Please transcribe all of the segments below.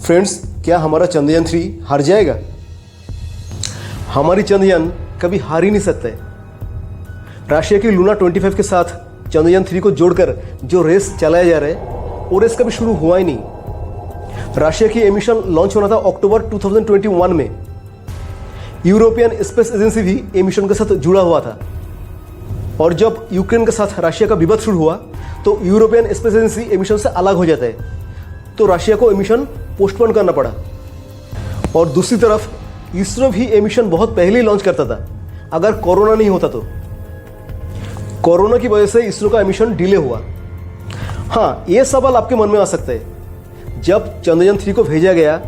Friends, क्या हमारा चंद्रयान 3 हार जाएगा? हमारी चंद्रयान कभी हार ही नहीं सकता है। रशिया की लूना 25 के साथ चंद्रयान 3 को जोड़कर जो रेस चलाया जा रहा है वो रेस कभी शुरू हुआ ही नहीं। रशिया की मिशन लॉन्च होना था अक्टूबर 2021 में। यूरोपियन स्पेस एजेंसी भी ये मिशन के साथ जुड़ा हुआ था। और जब यूक्रेन के साथ रशिया का विवाद शुरू हुआ तो यूरोपियन स्पेस एजेंसी ये मिशन से अलग हो जाता है, तो रशिया को ये मिशन पोस्टपोन करना पड़ा। और दूसरी तरफ इसरो भी ये मिशन बहुत पहले ही लॉन्च करता था अगर कोरोना नहीं होता तो। कोरोना की वजह से इसरो का मिशन डिले हुआ। हाँ, ये सवाल आपके मन में आ सकता है, जब चंद्रयान 3 को भेजा गया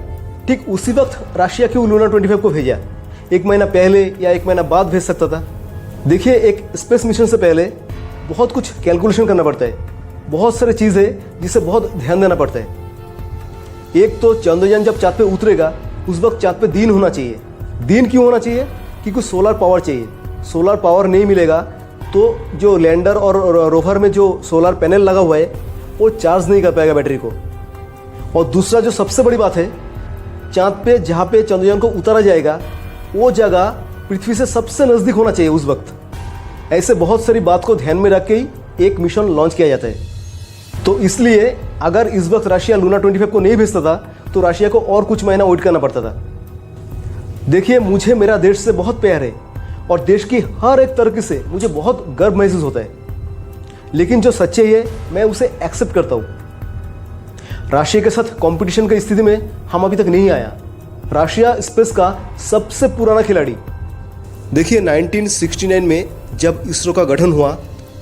ठीक उसी वक्त रशिया क्यों लूना 25 को भेजा? एक महीना पहले या एक महीना बाद भेज सकता था। देखिए, एक स्पेस मिशन से पहले बहुत कुछ कैलकुलेशन करना पड़ता है, बहुत सारी चीज़ है जिसे बहुत ध्यान देना पड़ता है। एक तो चंद्रयान जब चाँद पे उतरेगा उस वक्त चाँद पे दिन होना चाहिए। दिन क्यों होना चाहिए? क्योंकि सोलर पावर चाहिए। सोलर पावर नहीं मिलेगा तो जो लैंडर और रोवर में जो सोलर पैनल लगा हुआ है वो चार्ज नहीं कर पाएगा बैटरी को। और दूसरा जो सबसे बड़ी बात है, चाँद पे जहाँ पे चंद्रयान को उतारा जाएगा वो जगह पृथ्वी से सबसे नज़दीक होना चाहिए उस वक्त। ऐसे बहुत सारी बात को ध्यान में रख के ही एक मिशन लॉन्च किया जाता है। तो इसलिए अगर इस वक्त रशिया लूना 25 को नहीं भेजता था तो रशिया को और कुछ महीना वेट करना पड़ता था। देखिए, मुझे मेरा देश से बहुत प्यार है और देश की हर एक तरक्की से मुझे बहुत गर्व महसूस होता है, लेकिन जो सच्चाई है मैं उसे एक्सेप्ट करता हूँ। रशिया के साथ कंपटीशन की स्थिति में हम अभी तक नहीं आया। रशिया स्पेस का सबसे पुराना खिलाड़ी। देखिए, 1969 में जब इसरो का गठन हुआ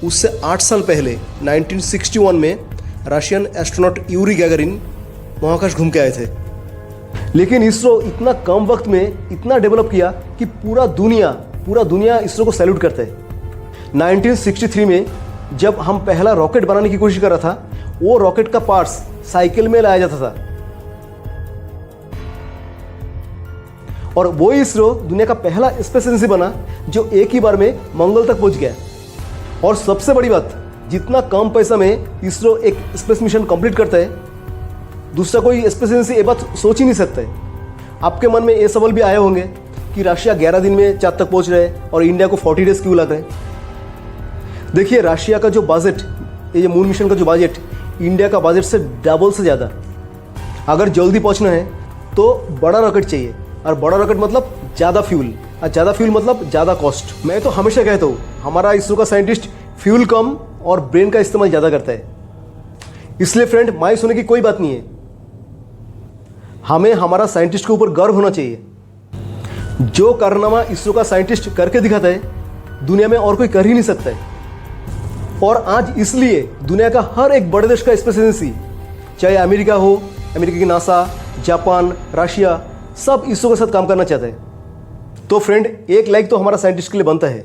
उससे 8 साल पहले 1961 में रशियन एस्ट्रोनॉट यूरी गैगारिन महाकाश घूम के आए थे। लेकिन इसरो इतना कम वक्त में इतना डेवलप किया कि पूरा दुनिया इसरो को सैल्यूट करता है। 1963 में जब हम पहला रॉकेट बनाने की कोशिश कर रहा था, वो रॉकेट का पार्ट्स साइकिल में लाया जाता था। और वो इसरो दुनिया का पहला स्पेस एजेंसी बना जो एक ही बार में मंगल तक पहुंच गया। और सबसे बड़ी बात, जितना कम पैसा में इसरो एक स्पेस मिशन कंप्लीट करता है, दूसरा कोई स्पेस एजेंसी ये बात सोच ही नहीं सकता है। आपके मन में ये सवाल भी आए होंगे कि रशिया 11 दिन में चाँद तक पहुंच रहे हैं और इंडिया को 40 डेज क्यों लग रहे हैं? देखिए, रशिया का जो बजट, ये मून मिशन का जो बजट, इंडिया का बजट से डबल से ज़्यादा। अगर जल्दी पहुँचना है तो बड़ा रॉकेट चाहिए, और बड़ा रॉकेट मतलब ज़्यादा फ्यूल, और ज़्यादा फ्यूल मतलब ज़्यादा कॉस्ट। मैं तो हमेशा कहता हूँ, हमारा इसरो का साइंटिस्ट फ्यूल कम और ब्रेन का इस्तेमाल ज़्यादा करता है। इसलिए फ्रेंड, मायूस होने की कोई बात नहीं है। हमें हमारा साइंटिस्ट के ऊपर गर्व होना चाहिए। जो कारनामा इसरो का साइंटिस्ट करके दिखाता है दुनिया में और कोई कर ही नहीं सकता है। और आज इसलिए दुनिया का हर एक बड़े देश का स्पेस एजेंसी, चाहे अमेरिका हो, अमेरिका की नासा, जापान, रशिया, सब इसरो के साथ काम करना चाहते हैं। तो फ्रेंड, एक लाइक तो हमारा साइंटिस्ट के लिए बनता है।